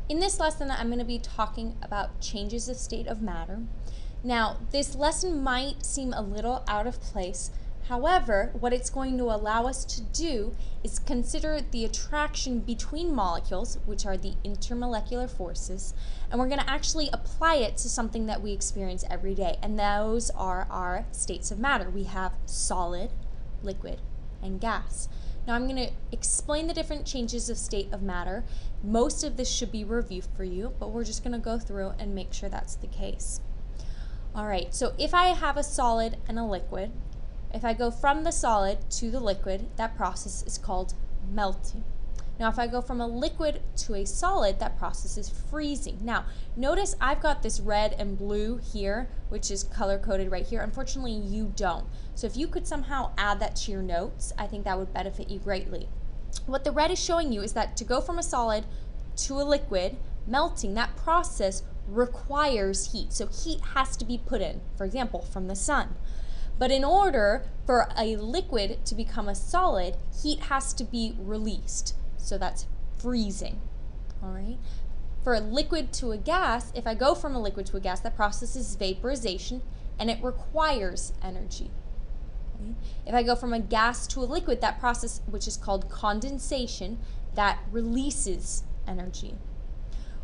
In this lesson, I'm going to be talking about changes of state of matter. Now, this lesson might seem a little out of place. However, what it's going to allow us to do is consider the attraction between molecules, which are the intermolecular forces, and we're going to actually apply it to something that we experience every day, and those are our states of matter. We have solid, liquid, and gas. Now I'm going to explain the different changes of state of matter. Most of this should be review for you, but we're just going to go through and make sure that's the case. Alright, so if I have a solid and a liquid, if I go from the solid to the liquid, that process is called melting. Now if I go from a liquid to a solid, that process is freezing. Now notice I've got this red and blue here, which is color coded right here. Unfortunately you don't. So if you could somehow add that to your notes, I think that would benefit you greatly. What the red is showing you is that to go from a solid to a liquid, melting, that process requires heat. So heat has to be put in, for example, from the sun. But in order for a liquid to become a solid, heat has to be released. So that's freezing, all right? For a liquid to a gas, if I go from a liquid to a gas, that process is vaporization, and it requires energy. Okay? If I go from a gas to a liquid, that process, which is called condensation, that releases energy.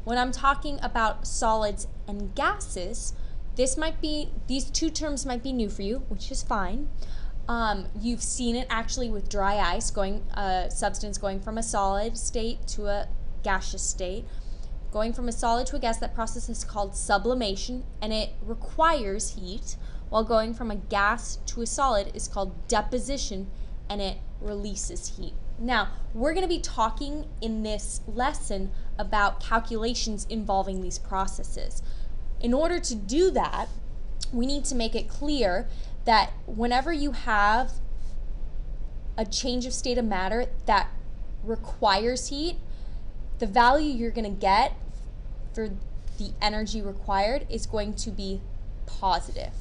When I'm talking about solids and gases, these two terms might be new for you, which is fine. You've seen it actually with dry ice, substance going from a solid state to a gaseous state. Going from a solid to a gas, that process is called sublimation, and it requires heat, while going from a gas to a solid is called deposition, and it releases heat. Now, we're going to be talking in this lesson about calculations involving these processes. In order to do that, we need to make it clear that whenever you have a change of state of matter that requires heat, the value you're going to get for the energy required is going to be positive.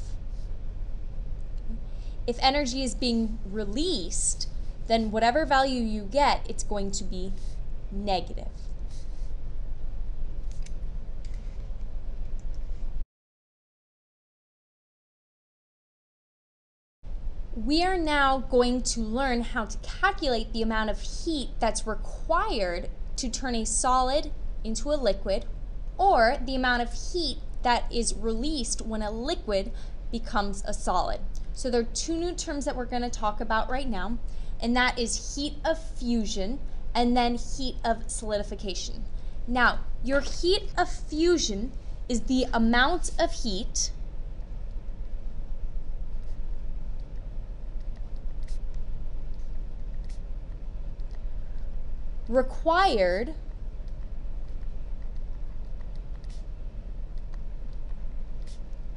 If energy is being released, then whatever value you get, it's going to be negative. We are now going to learn how to calculate the amount of heat that's required to turn a solid into a liquid, or the amount of heat that is released when a liquid becomes a solid. So there are two new terms that we're going to talk about right now, and that is heat of fusion and then heat of solidification. Now, your heat of fusion is the amount of heat required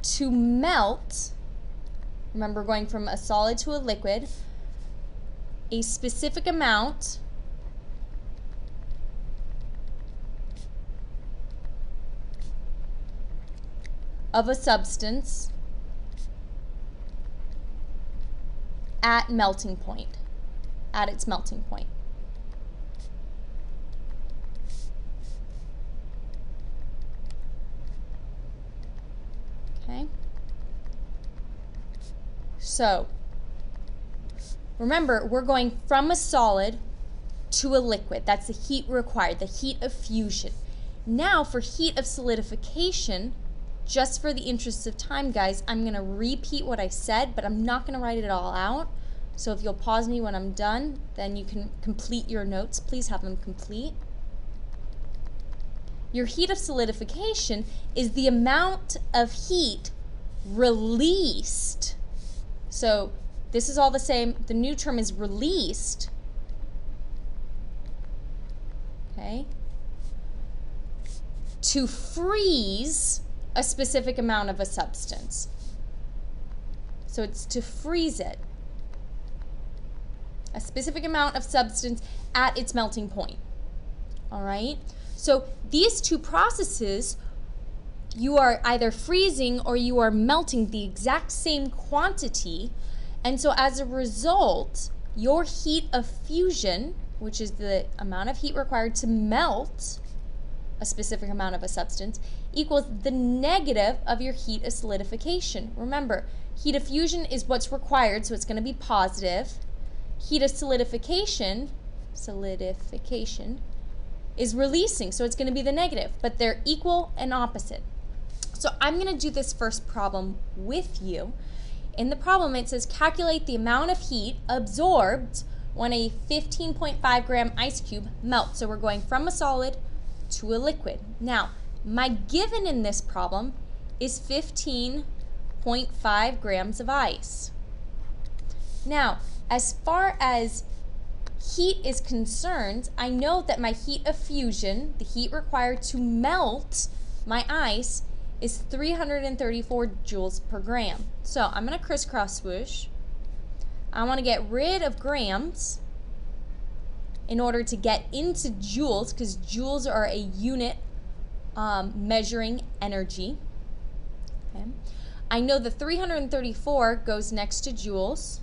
to melt, remember going from a solid to a liquid, a specific amount of a substance at melting point, at its melting point. Okay. So, remember, we're going from a solid to a liquid. That's the heat required, the heat of fusion. Now, for heat of solidification, just for the interest of time, guys, I'm going to repeat what I said, but I'm not going to write it all out. So if you'll pause me when I'm done, then you can complete your notes. Please have them complete. Your heat of solidification is the amount of heat released. So this is all the same. The new term is released. Okay. To freeze a specific amount of a substance. So it's to freeze it. A specific amount of substance at its melting point. All right? So these two processes, you are either freezing or you are melting the exact same quantity, and so as a result, your heat of fusion, which is the amount of heat required to melt a specific amount of a substance, equals the negative of your heat of solidification. Remember, heat of fusion is what's required, so it's going to be positive. Heat of solidification is releasing, so it's going to be the negative, but they're equal and opposite. So I'm going to do this first problem with you. In the problem, it says calculate the amount of heat absorbed when a 15.5 gram ice cube melts. So we're going from a solid to a liquid. Now, my given in this problem is 15.5 grams of ice. Now, as far as heat is concerned, I know that my heat of fusion, the heat required to melt my ice, is 334 joules per gram. So I'm going to crisscross swoosh. I want to get rid of grams in order to get into joules, because joules are a unit measuring energy. Okay. I know the 334 goes next to joules.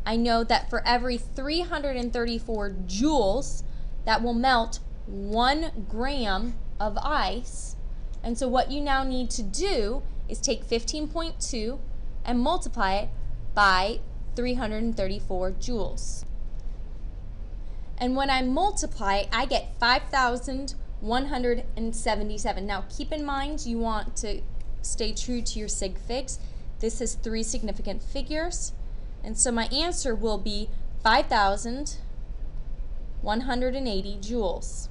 I know that for every 334 joules, that will melt 1 gram of ice. And so what you now need to do is take 15.2 and multiply it by 334 joules. And when I multiply, I get 5,177. Now keep in mind, you want to stay true to your sig figs. This has 3 significant figures. And so my answer will be 5,180 joules.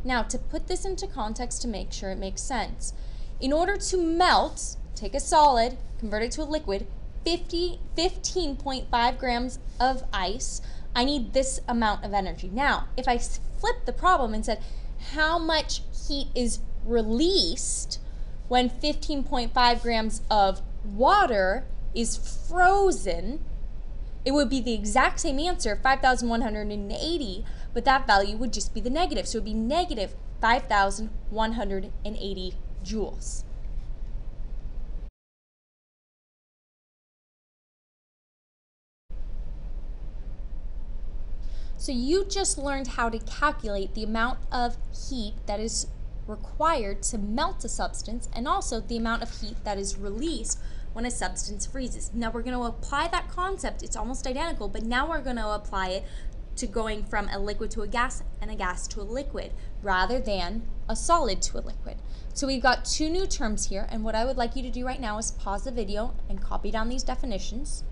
Now, to put this into context to make sure it makes sense, in order to melt, take a solid, convert it to a liquid, 15.5 grams of ice, I need this amount of energy. Now, if I flip the problem and said, how much heat is released when 15.5 grams of water is frozen, it would be the exact same answer, 5,180, but that value would just be the negative. So it would be negative 5,180 joules. So you just learned how to calculate the amount of heat that is required to melt a substance, and also the amount of heat that is released when a substance freezes. Now we're going to apply that concept. It's almost identical, but now we're going to apply it to going from a liquid to a gas and a gas to a liquid, rather than a solid to a liquid. So we've got 2 new terms here, and what I would like you to do right now is pause the video and copy down these definitions.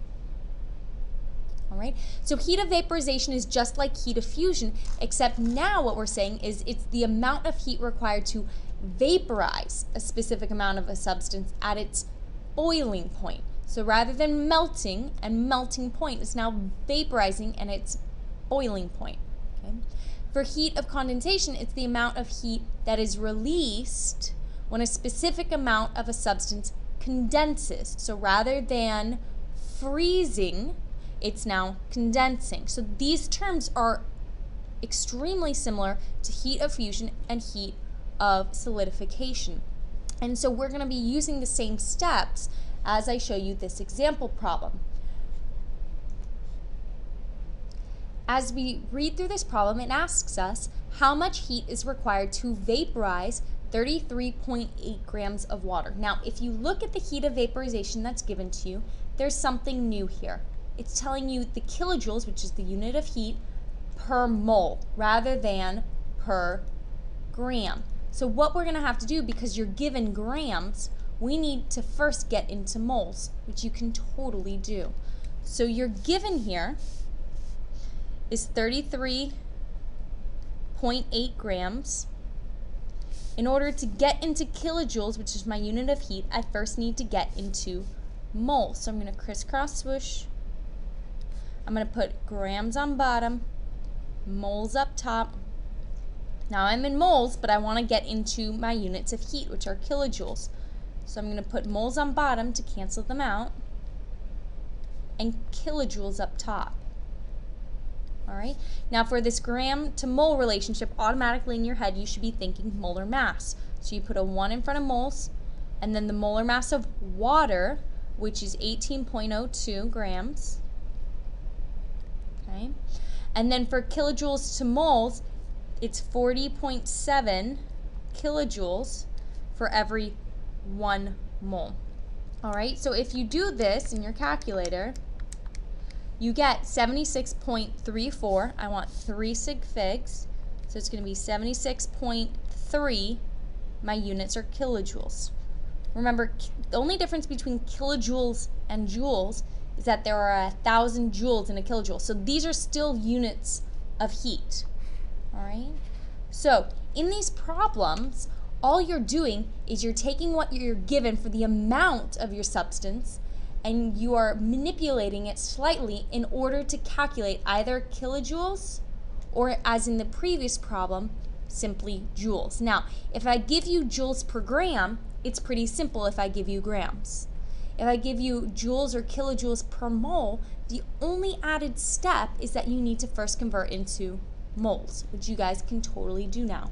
All right, so heat of vaporization is just like heat of fusion, except now what we're saying is it's the amount of heat required to vaporize a specific amount of a substance at its boiling point. So rather than melting and melting point, it's now vaporizing and it's boiling point. Okay? For heat of condensation, it's the amount of heat that is released when a specific amount of a substance condenses. So rather than freezing, it's now condensing. So these terms are extremely similar to heat of fusion and heat of solidification. And so we're going to be using the same steps as I show you this example problem. As we read through this problem, it asks us how much heat is required to vaporize 33.8 grams of water. Now, if you look at the heat of vaporization that's given to you, there's something new here. It's telling you the kilojoules, which is the unit of heat, per mole rather than per gram. So what we're going to have to do, because you're given grams, we need to first get into moles, which you can totally do. So you're given here is 33.8 grams. In order to get into kilojoules, which is my unit of heat, I first need to get into moles. So I'm going to crisscross swoosh. I'm going to put grams on bottom, moles up top. Now I'm in moles, but I want to get into my units of heat, which are kilojoules. So I'm going to put moles on bottom to cancel them out, and kilojoules up top. All right. Now for this gram to mole relationship, automatically in your head you should be thinking molar mass. So you put a 1 in front of moles, and then the molar mass of water, which is 18.02 grams. Okay. And then for kilojoules to moles, it's 40.7 kilojoules for every 1 mole. All right, so if you do this in your calculator, you get 76.34. I want 3 sig figs, so it's going to be 76.3. My units are kilojoules. Remember, the only difference between kilojoules and joules is that there are 1,000 joules in a kilojoule. So these are still units of heat. All right? So in these problems, all you're doing is you're taking what you're given for the amount of your substance and you are manipulating it slightly in order to calculate either kilojoules or, as in the previous problem, simply joules. Now, if I give you joules per gram, it's pretty simple if I give you grams. If I give you joules or kilojoules per mole, the only added step is that you need to first convert into moles, which you guys can totally do now.